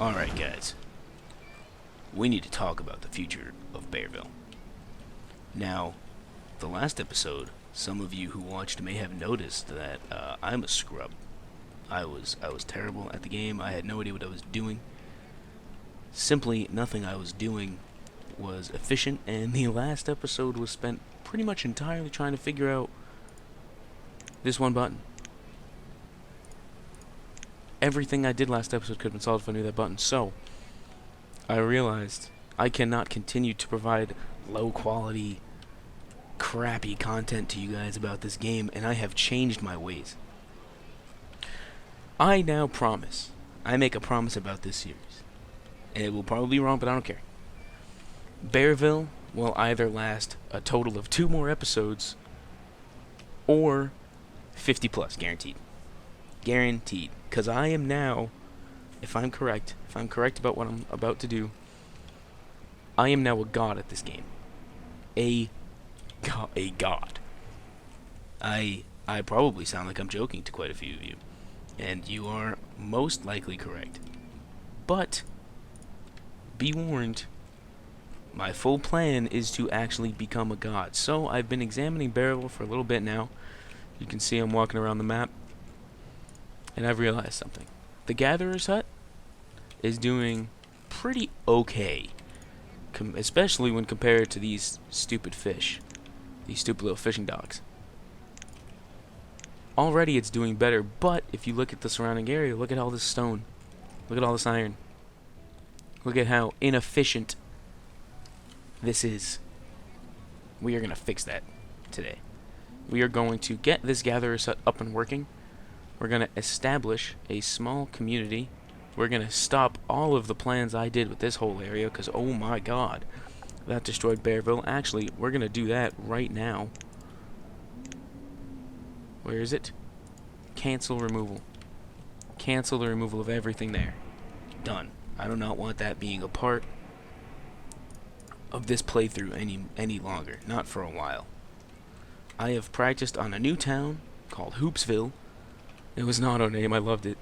Alright, guys. We need to talk about the future of Bearville. Now, the last episode, some of you who watched may have noticed that I'm a scrub. I was terrible at the game. I had no idea what I was doing. Simply nothing I was doing was efficient, and the last episode was spent pretty much entirely trying to figure out this one button. Everything I did last episode could have been solved if I knew that button. So, I realized I cannot continue to provide low quality, crappy content to you guys about this game, and I have changed my ways. I now promise, I make a promise about this series, and it will probably be wrong, but I don't care. Bearville will either last a total of 2 more episodes, or 50 plus, guaranteed. Guaranteed. Because I am now, if I'm correct about what I'm about to do, I am now a god at this game. A god. I probably sound like I'm joking to quite a few of you, and you are most likely correct. But, be warned, my full plan is to actually become a god. So, I've been examining Bearville for a little bit now. You can see I'm walking around the map. And I've realized something. The Gatherer's Hut is doing pretty okay. Especially when compared to these stupid fish. These stupid little fishing docks. Already it's doing better, but if you look at the surrounding area, look at all this stone. Look at all this iron. Look at how inefficient this is. We are going to fix that today. We are going to get this Gatherer's Hut up and working. We're going to establish a small community. We're going to stop all of the plans I did with this whole area, because oh my god, that destroyed Bearville. Actually, we're going to do that right now. Where is it? Cancel removal. Cancel the removal of everything there. Done. I do not want that being a part of this playthrough any longer. Not for a while. I have practiced on a new town called Hoopsville. It was an auto name, I loved it.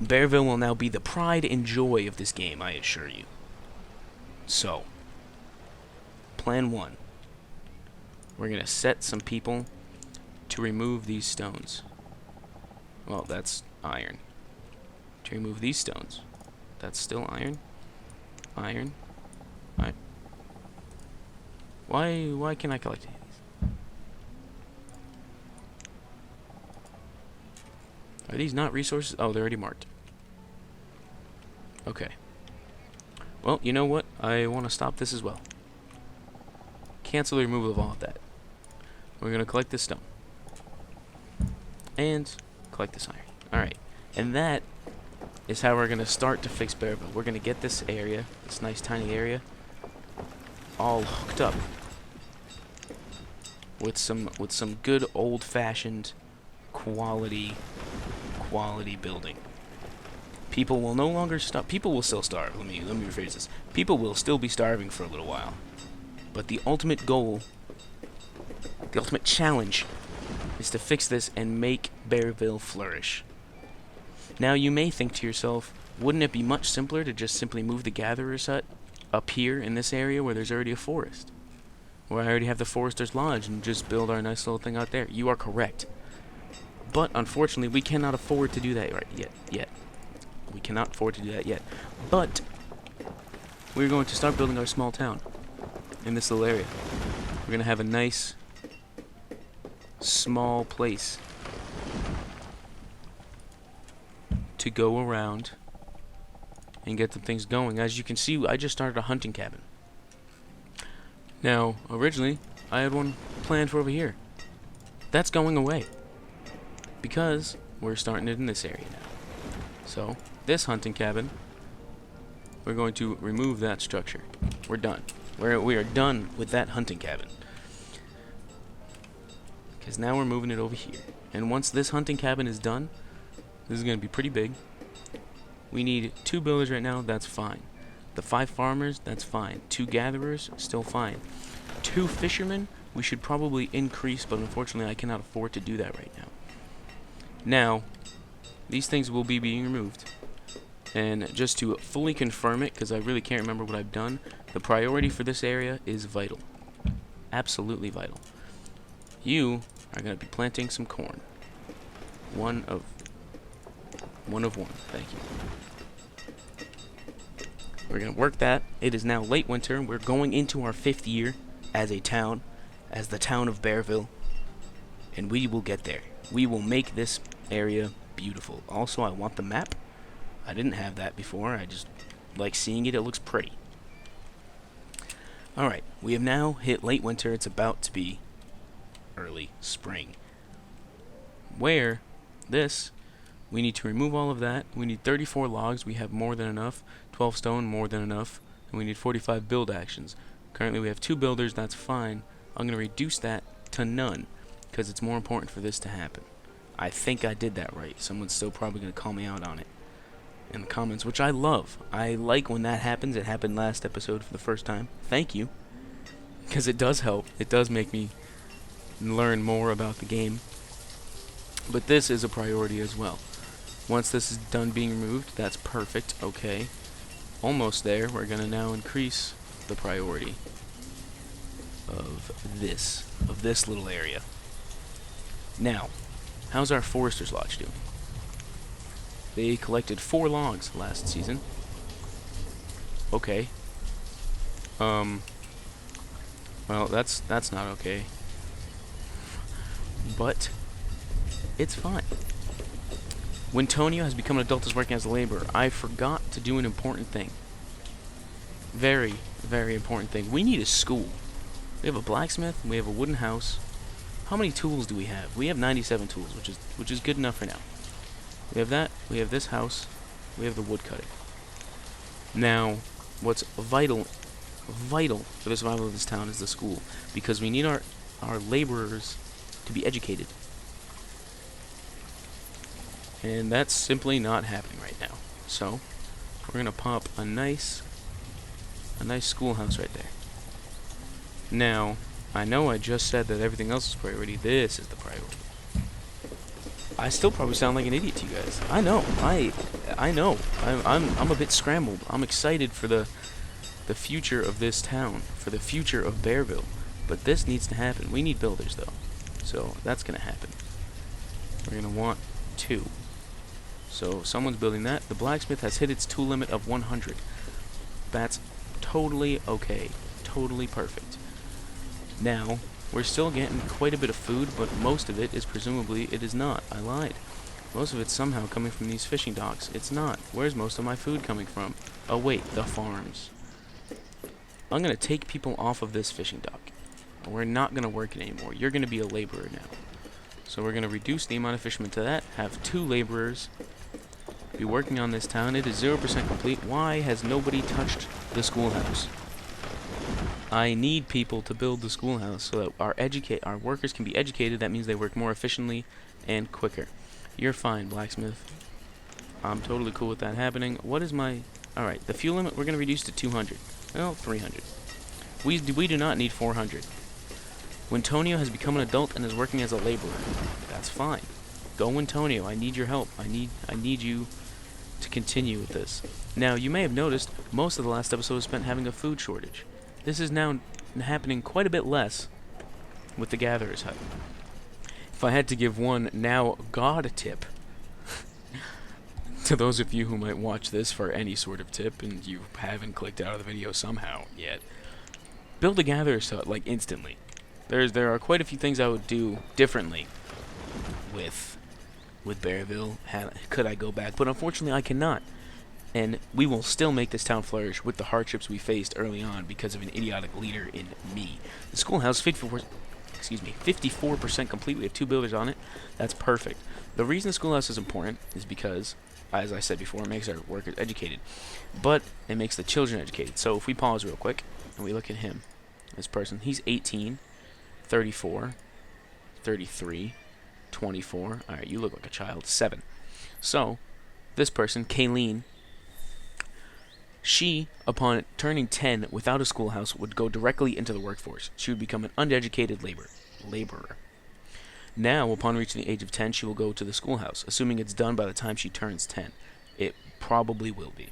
Bearville will now be the pride and joy of this game, I assure you. So, plan 1. We're going to set some people to remove these stones. Well, that's iron. To remove these stones. That's still iron. Iron. Iron. Why can't I collect it? Are these not resources? Oh, they're already marked. Okay. Well, you know what? I want to stop this as well. Cancel the removal of all of that. We're going to collect this stone. And collect this iron. Alright. And that is how we're going to start to fix Bearville. We're going to get this area, this nice tiny area, all hooked up with some good old-fashioned quality building. People will no longer starve. People will still starve. Let me rephrase this. People will still be starving for a little while. But the ultimate goal, the ultimate challenge, is to fix this and make Bearville flourish. Now you may think to yourself, wouldn't it be much simpler to just simply move the Gatherer's Hut up here in this area where there's already a forest? Where I already have the Forester's Lodge and just build our nice little thing out there. You are correct. But, unfortunately, we cannot afford to do that yet. We cannot afford to do that yet. But, we're going to start building our small town in this little area. We're going to have a nice, small place to go around and get some things going. As you can see, I just started a hunting cabin. Now, originally, I had one planned for over here. That's going away, because we're starting it in this area now. So, this hunting cabin, we're going to remove that structure. We're done. We are done with that hunting cabin. Because now we're moving it over here. And once this hunting cabin is done, this is going to be pretty big. We need 2 builders right now, that's fine. The 5 farmers, that's fine. 2 gatherers, still fine. 2 fishermen, we should probably increase, but unfortunately I cannot afford to do that right now. Now, these things will be being removed. And just to fully confirm it, because I really can't remember what I've done, the priority for this area is vital. Absolutely vital. You are going to be planting some corn. One of one. Thank you. We're going to work that. It is now late winter. We're going into our 5th year as a town, as the town of Bearville. And we will get there. We will make this area beautiful. Also, I want the map. I didn't have that before. I just like seeing it. It looks pretty. Alright, we have now hit late winter. It's about to be early spring. Where this, we need to remove all of that. We need 34 logs. We have more than enough. 12 stone, more than enough. And we need 45 build actions. Currently we have 2 builders. That's fine. I'm going to reduce that to none because it's more important for this to happen. I think I did that right. Someone's still probably going to call me out on it in the comments, which I love. I like when that happens. It happened last episode for the first time. Thank you. Because it does help. It does make me learn more about the game. But this is a priority as well. Once this is done being removed, that's perfect. Okay. Almost there. We're going to now increase the priority of this little area. Now, how's our Forester's Lodge doing? They collected 4 logs last season. Okay. Well, that's not okay. But it's fine. When Tonio has become an adult is working as a laborer, I forgot to do an important thing. Very, very important thing. We need a school. We have a blacksmith, we have a wooden house. How many tools do we have? We have 97 tools, which is good enough for now. We have that, we have this house, we have the wood cutting. Now, what's vital for the survival of this town is the school, because we need our laborers to be educated. And that's simply not happening right now. So, we're gonna pop a nice schoolhouse right there. Now, I know I just said that everything else is priority. This is the priority. I still probably sound like an idiot to you guys. I know. I know. I'm a bit scrambled. I'm excited for the future of this town, for the future of Bearville. But this needs to happen. We need builders though. So that's gonna happen. We're gonna want 2. So someone's building that. The blacksmith has hit its tool limit of 100. That's totally okay. Totally perfect. Now, we're still getting quite a bit of food, but most of it is presumably, it is not. I lied. Most of it's somehow coming from these fishing docks. It's not. Where's most of my food coming from? Oh wait, the farms. I'm going to take people off of this fishing dock. We're not going to work it anymore. You're going to be a laborer now. So we're going to reduce the amount of fishermen to that, have 2 laborers be working on this town. It is 0% complete. Why has nobody touched the schoolhouse? I need people to build the schoolhouse so that our workers can be educated. That means they work more efficiently and quicker. You're fine, blacksmith. I'm totally cool with that happening. What is my... Alright, the fuel limit we're going to reduce to 200. Well, 300. We do not need 400. When Tonio has become an adult and is working as a laborer, that's fine. Go, Antonio. I need your help. I need you to continue with this. Now, you may have noticed most of the last episode was spent having a food shortage. This is now happening quite a bit less with the Gatherer's Hut. If I had to give one now God tip to those of you who might watch this for any sort of tip and you haven't clicked out of the video somehow yet, build a Gatherer's Hut like instantly. There are quite a few things I would do differently with Bearville. Could I go back? But unfortunately I cannot. And we will still make this town flourish with the hardships we faced early on because of an idiotic leader in me. The schoolhouse, 54% complete. We have 2 builders on it. That's perfect. The reason the schoolhouse is important is because, as I said before, it makes our workers educated. But it makes the children educated. So if we pause real quick and we look at him, this person, he's 18, 34, 33, 24. Alright, you look like a child. 7. So, this person, Kayleen, she, upon turning 10 without a schoolhouse, would go directly into the workforce. She would become an uneducated laborer. Now, upon reaching the age of 10, she will go to the schoolhouse, assuming it's done by the time she turns 10. It probably will be.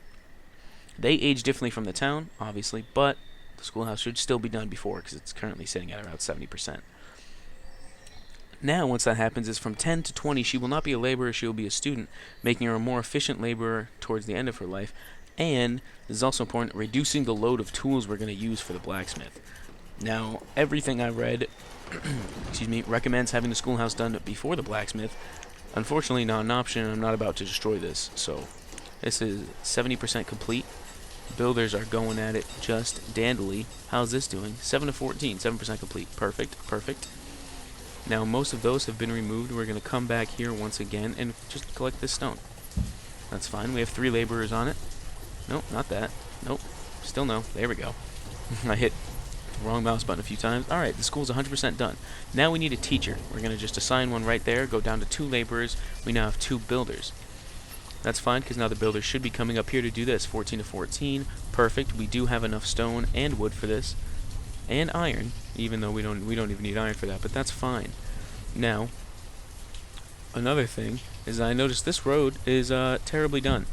They age differently from the town, obviously, but the schoolhouse should still be done before because it's currently sitting at around 70%. Now, once that happens, is from 10 to 20, she will not be a laborer, she will be a student, making her a more efficient laborer towards the end of her life. And, this is also important, reducing the load of tools we're going to use for the blacksmith. Now, everything I read recommends having the schoolhouse done before the blacksmith. Unfortunately, not an option. I'm not about to destroy this. So, this is 70% complete. Builders are going at it just dandily. How's this doing? 7 to 14, 7% complete. Perfect, perfect. Now, most of those have been removed. We're going to come back here once again and just collect this stone. That's fine. We have 3 laborers on it. Nope, not that. Nope. Still no. There we go. I hit the wrong mouse button a few times. Alright, the school's 100% done. Now we need a teacher. We're going to just assign one right there, go down to 2 laborers. We now have 2 builders. That's fine, because now the builders should be coming up here to do this. 14 to 14. Perfect. We do have enough stone and wood for this. And iron, even though we don't even need iron for that, but that's fine. Now, another thing is I noticed this road is terribly done.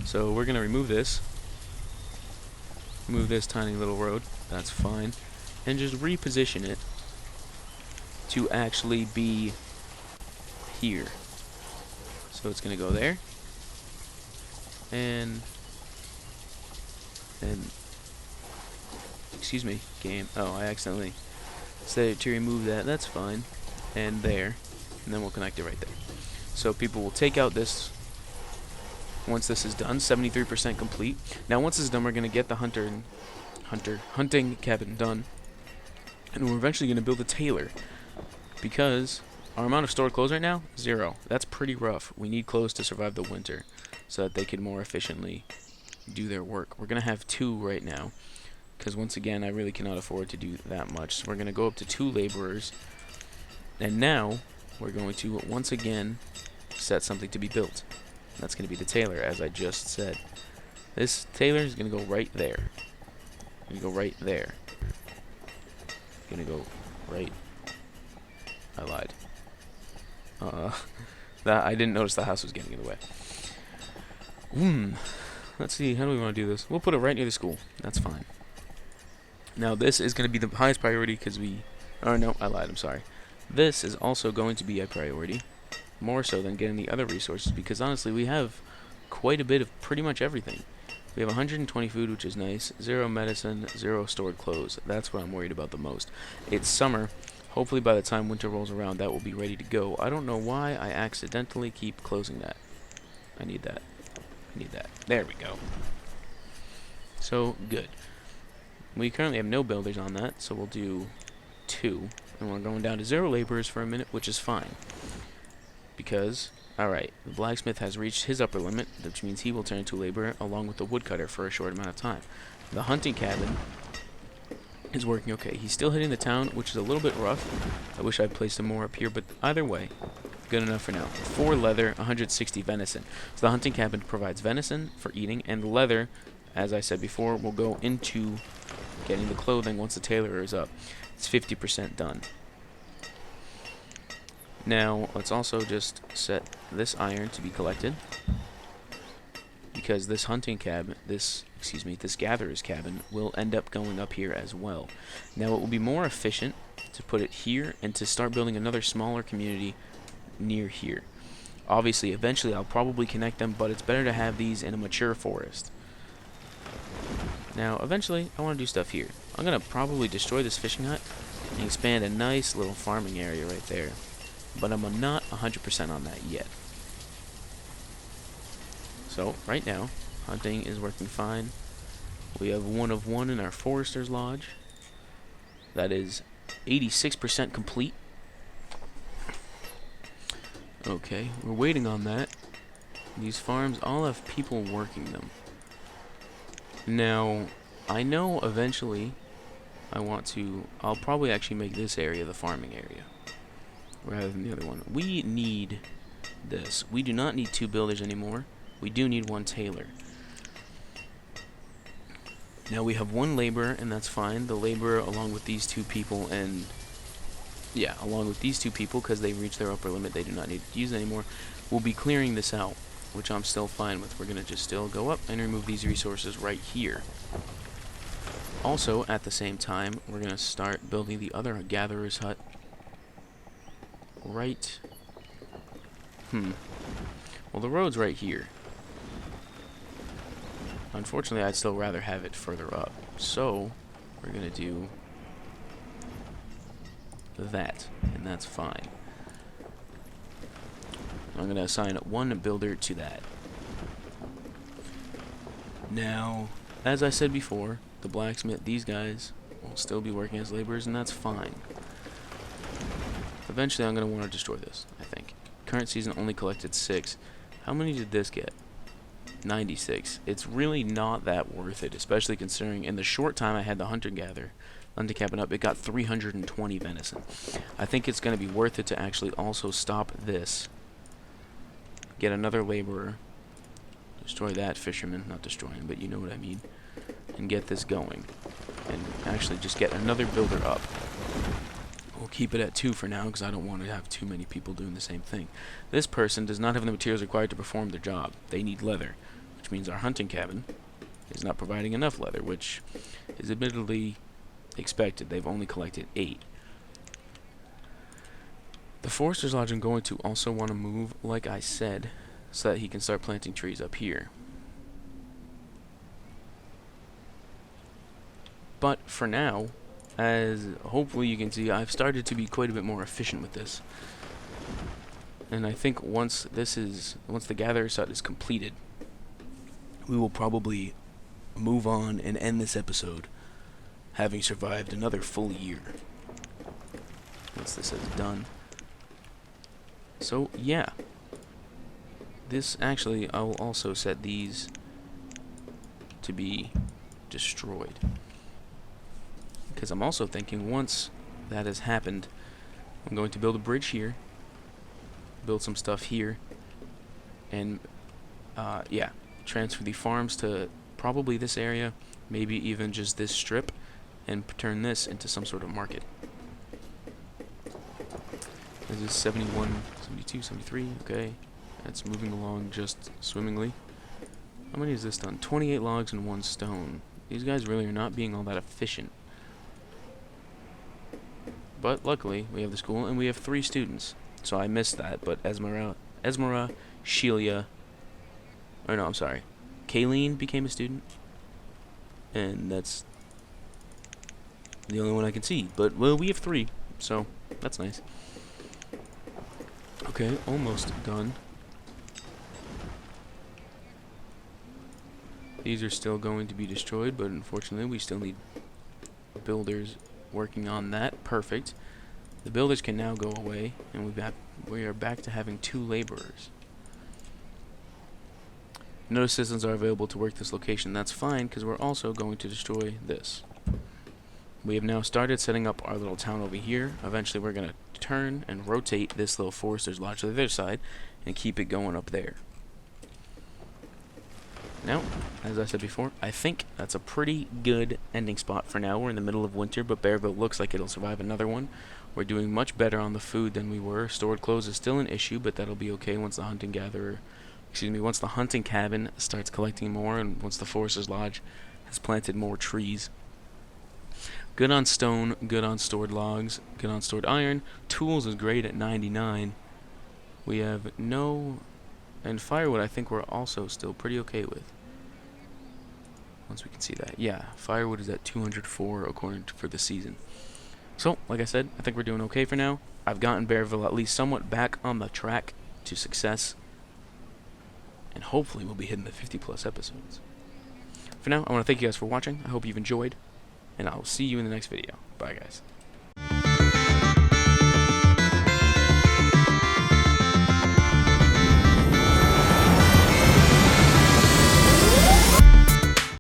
So we're going to remove this. Move this tiny little road. That's fine. And just reposition it to actually be here. So it's going to go there. And excuse me, game. Oh, I accidentally said to remove that. That's fine. And there. And then we'll connect it right there. So people will take out this once this is done. 73% complete. Now once this is done, we're going to get the hunting cabin done. And we're eventually going to build a tailor. Because our amount of stored clothes right now, 0. That's pretty rough. We need clothes to survive the winter so that they can more efficiently do their work. We're going to have 2 right now. Because once again, I really cannot afford to do that much. So we're going to go up to 2 laborers. And now, we're going to once again set something to be built. That's going to be the tailor, as I just said. This tailor is going to go right there. Going to go right there. Going to go right. I lied. That I didn't notice the house was getting in the way. Let's see. How do we want to do this? We'll put it right near the school. That's fine. Now this is going to be the highest priority because oh no, I lied. I'm sorry. This is also going to be a priority, more so than getting the other resources, because honestly we have quite a bit of pretty much everything. We have 120 food, which is nice, 0 medicine, 0 stored clothes. That's what I'm worried about the most. It's summer. Hopefully by the time winter rolls around, that will be ready to go. I don't know why I accidentally keep closing that. I need that. I need that. There we go. So, good. We currently have no builders on that, so we'll do 2. And we're going down to 0 laborers for a minute, which is fine. Because, alright, the blacksmith has reached his upper limit, which means he will turn into a laborer along with the woodcutter for a short amount of time. The hunting cabin is working okay. He's still hitting the town, which is a little bit rough. I wish I'd placed him more up here, but either way, good enough for now. 4 leather, 160 venison. So the hunting cabin provides venison for eating, and leather, as I said before, will go into getting the clothing once the tailor is up. It's 50% done. Now, let's also just set this iron to be collected, because this hunting cabin, this gatherer's cabin will end up going up here as well. Now, it will be more efficient to put it here and to start building another smaller community near here. Obviously, eventually I'll probably connect them, but it's better to have these in a mature forest. Now, eventually, I want to do stuff here. I'm going to probably destroy this fishing hut and expand a nice little farming area right there. But I'm not 100% on that yet. So, right now, hunting is working fine. We have 1 of 1 in our forester's lodge. That is 86% complete. Okay, we're waiting on that. These farms all have people working them. Now, I know eventually I'll probably actually make this area the farming area rather than the other one. We need this. We do not need 2 builders anymore. We do need 1 tailor. Now we have 1 laborer, and that's fine. The laborer, along with these 2 people, along with these 2 people, because they've reached their upper limit, they do not need to use it anymore, will be clearing this out. which I'm still fine with. We're going to just still go up and remove these resources right here. Also, at the same time, we're going to start building the other gatherer's hut right... Well, the road's right here. Unfortunately, I'd still rather have it further up. So, we're going to do that, and that's fine. I'm going to assign one builder to that. Now, as I said before, the blacksmith, these guys will still be working as laborers, and that's fine. Eventually, I'm going to want to destroy this, I think. Current season only collected 6. How many did this get? 96. It's really not that worth it, especially considering in the short time I had the hunter-gatherer cabin up, it got 320 venison. I think it's going to be worth it to actually also stop this, get another laborer, destroy that fisherman, not destroy him, but you know what I mean, and get this going, and actually just get another builder up. We'll keep it at 2 for now because I don't want to have too many people doing the same thing. This person does not have the materials required to perform their job. They need leather, which means our hunting cabin is not providing enough leather, which is admittedly expected. They've only collected 8. The forester's lodge I'm going to also want to move, like I said, so that he can start planting trees up here. But for now, as hopefully you can see, I've started to be quite a bit more efficient with this. And I think once the gatherer's hut is completed, we will probably move on and end this episode having survived another full year. Once this is done. So, yeah. This, actually, I will also set these to be destroyed. Because I'm also thinking once that has happened, I'm going to build a bridge here, build some stuff here, and yeah, transfer the farms to probably this area, maybe even just this strip, and turn this into some sort of market. This is 71, 72, 73, okay, that's moving along just swimmingly. How many has this done? 28 logs and 1 stone. These guys really are not being all that efficient. But luckily, we have the school, and we have 3 students. So I missed that, but Esmera, Shelia, or no, I'm sorry, Kayleen became a student. And that's the only one I can see. But, well, we have 3, so that's nice. Okay, almost done. These are still going to be destroyed, but unfortunately, we still need builders working on that. Perfect. The builders can now go away, and we are back to having 2 laborers. No assistants are available to work this location. That's fine, because we're also going to destroy this. We have now started setting up our little town over here. Eventually, we're going to turn and rotate this little forester's lodge to the other side and keep it going up there. Now, as I said before, I think that's a pretty good ending spot for now. We're in the middle of winter, but Bearville looks like it'll survive another one. We're doing much better on the food than we were. Stored clothes is still an issue, but that'll be okay once the once the hunting cabin starts collecting more, and once the forester's lodge has planted more trees. Good on stone, good on stored logs, good on stored iron. Tools is great at 99. We have no... And firewood I think we're also still pretty okay with. Once we can see that. Yeah, firewood is at 204 according to, for the season. So, like I said, I think we're doing okay for now. I've gotten Bearville at least somewhat back on the track to success. And hopefully we'll be hitting the 50+ episodes. For now, I want to thank you guys for watching. I hope you've enjoyed. And I'll see you in the next video. Bye, guys.